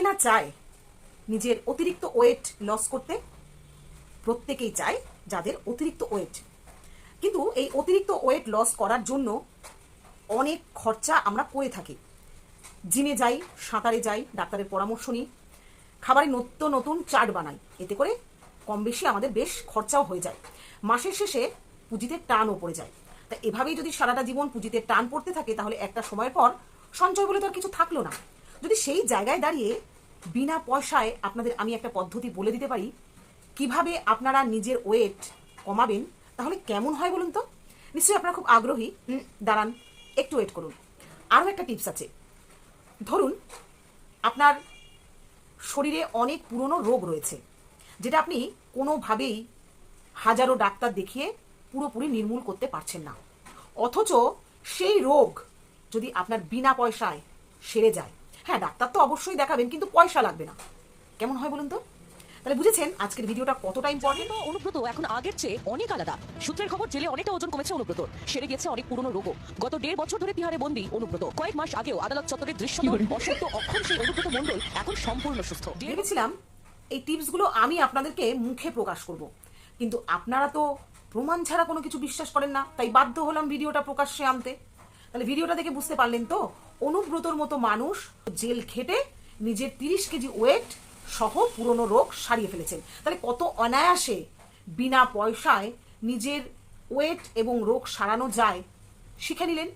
না চায় নিজের অতিরিক্ত ওয়েট লস করতে? প্রত্যেকেই চায় যাদের অতিরিক্ত ওয়েট। কিন্তু এই অতিরিক্ত ওয়েট লস করার জন্য অনেক খরচা আমরা করে থাকি। জিমে যাই, সাঁতারে যাই, ডাক্তারের পরামর্শ নিই, খাবারে নতুন নতুন চাট বানাই, এতে করে কম বেশি আমাদের বেশ খরচাও হয়ে যায়। মাসের শেষে পুঁজিতে টানও পড়ে যায়। তা এভাবেই যদি সারাটা জীবন পুঁজিতে টান পড়তে থাকে তাহলে একটা সময়ের পর সঞ্চয় বলে তো আর কিছু থাকলো না। যদি সেই জায়গায় দাঁড়িয়ে বিনা পয়সায় আপনাদের আমি একটা পদ্ধতি বলে দিতে পারি কিভাবে আপনারা নিজের ওয়েট কমাবেন, তাহলে কেমন হয় বলুন তো? নিশ্চয়ই আপনারা খুব আগ্রহী। দাঁড়ান, একটু ওয়েট করুন। আরও একটা টিপস আছে। ধরুন আপনার শরীরে অনেক পুরনো রোগ রয়েছে, যেটা আপনি কোনোভাবেই হাজারো ডাক্তার দেখিয়ে পুরোপুরি নির্মূল করতে পারছেন না। অথচ সেই রোগ যদি আপনার বিনা পয়সায় সেরে যায়, হ্যাঁ ডাক্তার তো অবশ্যই দেখাবেন, কিন্তু পয়সা লাগবে না, কেমন হয় বলুন তো? তাহলে বুঝেছেন আজকের ভিডিওটা কতটা ইম্পর্টেন্ট। অনুব্রত এখন আগের চেয়ে অনেক আলাদা। সূত্রের খবর, জেলে অনেকটা ওজন কমেছে অনুব্রত, সেরে গেছে অনেক পুরনো রোগও। গত 1.5 বছর ধরে তিহারে বন্দী অনুব্রত। কয়েক মাস আগেও আদালত চত্বরের দৃশ্য অসুস্থ অক্ষম সেই অনুব্রত মণ্ডল এখন সম্পূর্ণ সুস্থ। ভেবেছিলাম এই টিপসগুলো আমি আপনাদেরকে মুখে প্রকাশ করব, কিন্তু আপনারা তো প্রমাণ ছাড়া কোনো কিছু বিশ্বাস করেন না, তাই বাধ্য হলাম ভিডিওটা প্রকাশ্যে আনতে। তাহলে ভিডিওটা দেখে বুঝতে পারলেন তো, অনুব্রতর মতো মানুষ জেল খেটে নিজের 30 কেজি ওয়েট সহ পুরনো রোগ সারিয়ে ফেলেছেন। তাহলে কত অনায়াসে বিনা পয়সায় নিজের ওয়েট এবং রোগ সারানো যায় শিখে নিলেন।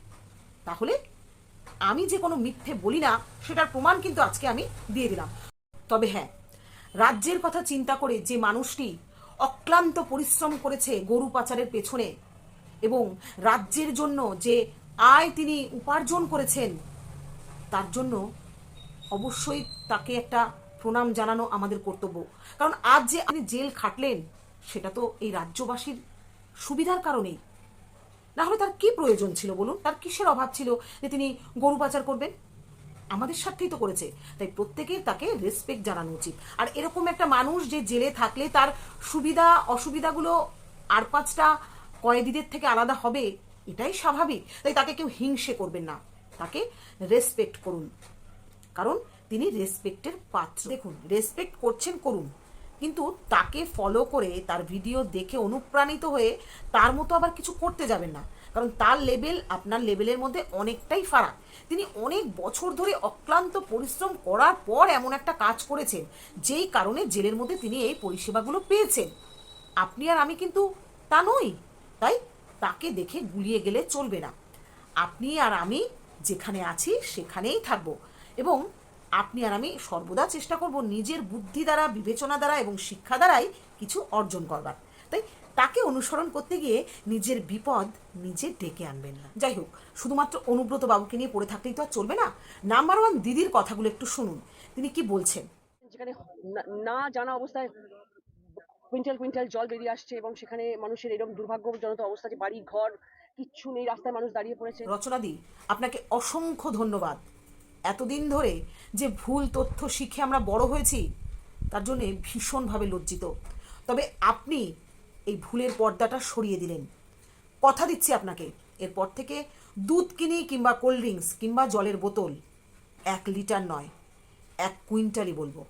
তাহলে আমি যে কোনো মিথ্যে বলি না সেটার প্রমাণ কিন্তু আজকে আমি দিয়ে দিলাম। তবে হ্যাঁ, রাজ্যের কথা চিন্তা করে যে মানুষটি অক্লান্ত পরিশ্রম করেছে গরু পাচারের পেছনে এবং রাজ্যের জন্য যে আয় তিনি উপার্জন করেছেন, তার জন্য অবশ্যই তাকে একটা প্রণাম জানানো আমাদের কর্তব্য। কারণ আজ যে আপনি জেল খাটলেন সেটা তো এই রাজ্যবাসীর সুবিধার কারণেই। না হলে তার কি প্রয়োজন ছিল বলুন? তার কিসের অভাব ছিল যে তিনি গরু পাচার করবেন? আমাদের স্বার্থেই তো করেছে, তাই প্রত্যেকের তাকে রেসপেক্ট জানানো উচিত। আর এরকম একটা মানুষ যে জেলে থাকলে তার সুবিধা অসুবিধাগুলো আর 5টা কয়েদিদের থেকে আলাদা হবে, এটাই স্বাভাবিক। তাই তাকে কেউ হিংসে করবেন না, তাকে রেসপেক্ট করুন, কারণ তিনি রেসপেক্টের পাত্র। দেখুন, রেসপেক্ট করছেন করুন, কিন্তু তাকে ফলো করে তার ভিডিও দেখে অনুপ্রাণিত হয়ে তার মতো আবার কিছু করতে যাবেন না, কারণ তার লেভেল আপনার লেভেলের মধ্যে অনেকটাই ফারাক। তিনি অনেক বছর ধরে অক্লান্ত পরিশ্রম করার পর এমন একটা কাজ করেছেন যেই কারণে জেলের মধ্যে তিনি এই পরিষেবাগুলো পেয়েছেন। আপনি আর আমি কিন্তু তা নই, তাই তাকে দেখে গুলিয়ে গেলে চলবে না। আপনি আর আমি যেখানে আছি সেখানেই থাকবো, এবং আপনি আর আমি সর্বদা চেষ্টা করব নিজের বুদ্ধি দ্বারা, বিবেচনা দ্বারা এবং শিক্ষা দ্বারাই কিছু অর্জন করবার। তাই তাকে অনুসরণ করতে গিয়ে নিজের বিপদ নিজে ডেকে আনবেন না। যাই হোক, শুধুমাত্র অনুব্রত বাবুকে নিয়ে পড়ে থাকলেই তো আর চলবে না। নাম্বার 1 দিদির কথাগুলো একটু শুনুন, তিনি কি বলছেন। যেখানে না জানা অবস্থায় কুইন্টাল কুইন্টাল জল বেরিয়ে আসছে এবং সেখানে মানুষের এরকম দুর্ভাগ্যজনক অবস্থা যে বাড়ি ঘর কিচ্ছু নেই, রাস্তায় মানুষ দাঁড়িয়ে পড়েছে। রচনাদি, আপনাকে অসংখ্য ধন্যবাদ। এতদিন ধরে যে ভুল তথ্য শিখে আমরা বড় হয়েছি তার জন্য ভীষণভাবে লজ্জিত। তবে আপনি এই ভুলের পর্দাটা সরিয়ে দিলেন। কথা দিচ্ছি আপনাকে, এরপর থেকে দুধ কিনি কিংবা কোল্ড ড্রিঙ্কস কিংবা জলের বোতল 1 লিটার নয়, 1 কুইন্টালই বলবো।